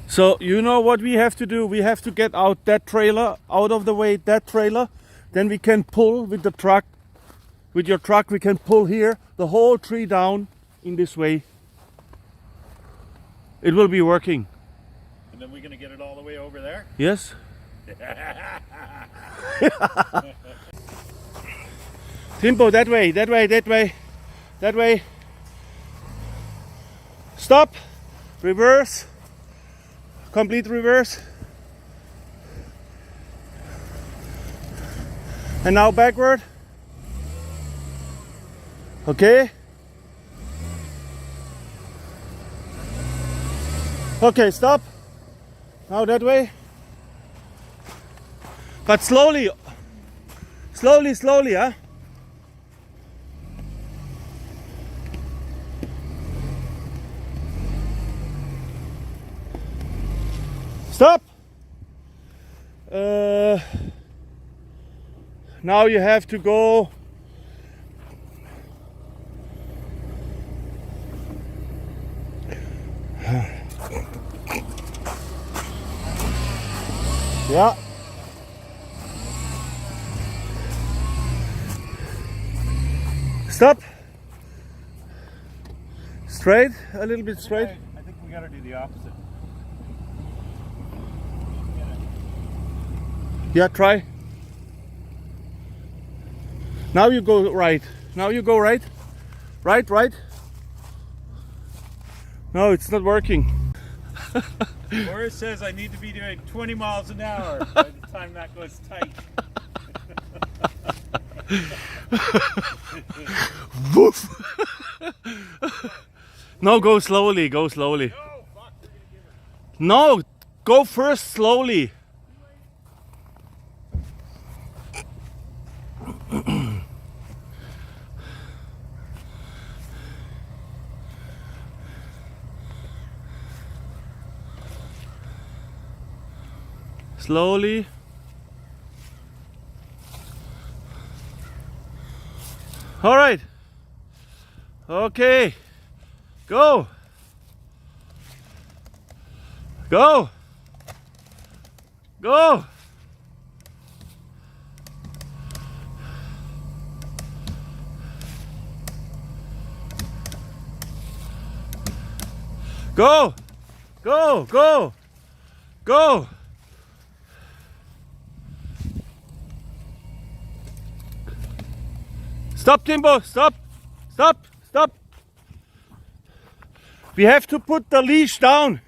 So you know what we have to do? We have to get out that trailer, out of the way, that trailer. Then we can pull with the truck. With your truck we can pull here the whole tree down in this way. It will be working. And then we're going to get it all the way over there? Yes. Timbo, that way, that way, that way, that way. Stop. Reverse. Complete reverse. And now backward. Okay. Okay, stop. Now that way. But slowly. Slowly, slowly, huh? Stop. Now you have to go. Yeah. Stop. Straight, a little bit straight. I think we got to do the opposite. Yeah, try. Now you go right. Now you go right. Right, right. No, it's not working. Boris says I need to be doing 20 miles an hour by the time that goes tight. Woof. No, go slowly, go slowly. No, fuck, we're gonna give it. No, go first slowly. Slowly. All right. Okay. Go. Go. Go. Go. Go. Go. Go. Stop, Timbo, stop, stop, stop. We have to put the leash down.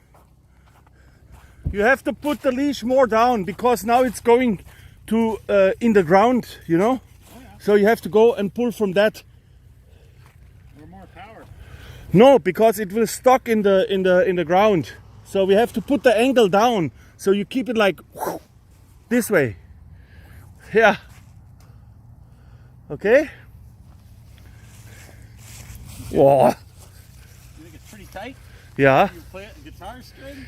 You have to put the leash more down because now it's going to in the ground, you know? Oh, yeah. So you have to go and pull from that. We're more power. No, because it will stuck in the ground. So we have to put the angle down. So you keep it like this way. Yeah. Okay. Whoa. You think it's pretty tight? Yeah. You play it in guitar string?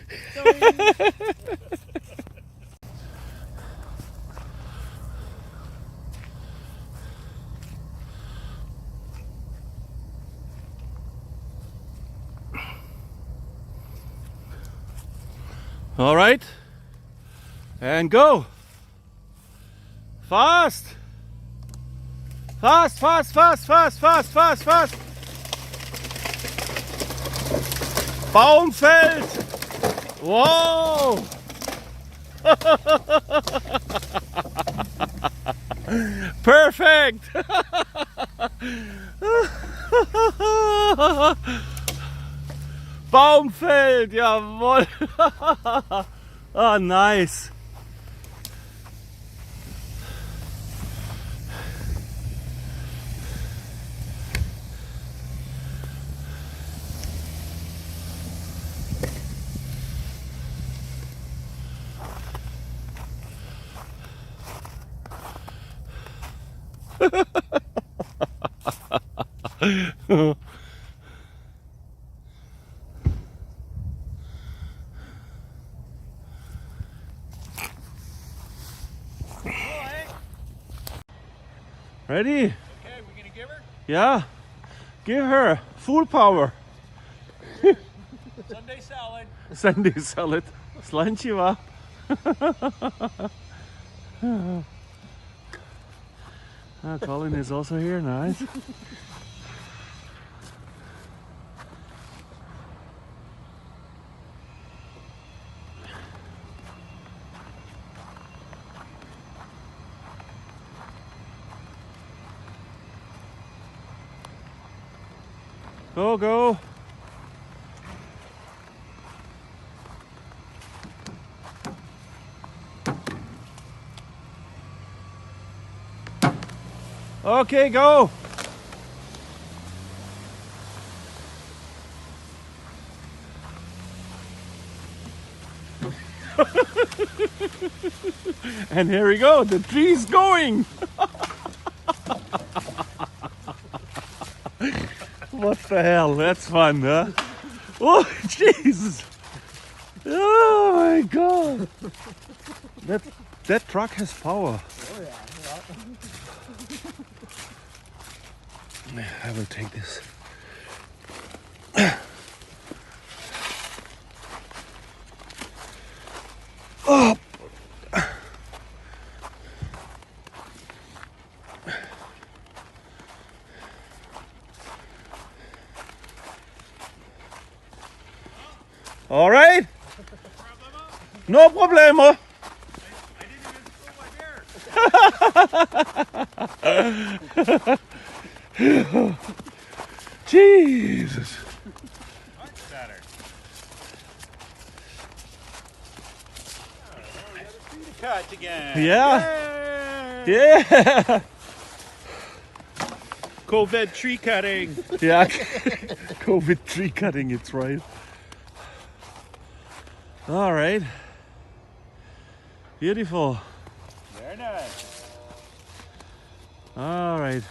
All right. And go. Fast. Fast, fast, fast, fast, fast, fast, fast. Baum fällt. Wow. Perfect. Baum fällt, jawohl. Ah, nice. Ready? Okay, we're gonna give her? Yeah. Give her full power. Sunday salad. Sandy solid. Slanchiva. Colin is also here, nice. Go, go. Okay, go. And here we go, the tree's going. What the hell, that's fun, huh? Oh, Jesus. Oh my God. That truck has power. Oh yeah. I will take this. Oh. All right. No problemo. I didn't even pull my beer. Jesus. Much better. Oh, we got a tree to cut again. Yeah. Yay! Yeah. COVID tree cutting. Yeah. COVID tree cutting, it's right. All right. Beautiful. Very nice. All right.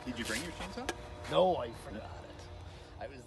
Did you bring your chainsaw? No, I forgot it. I was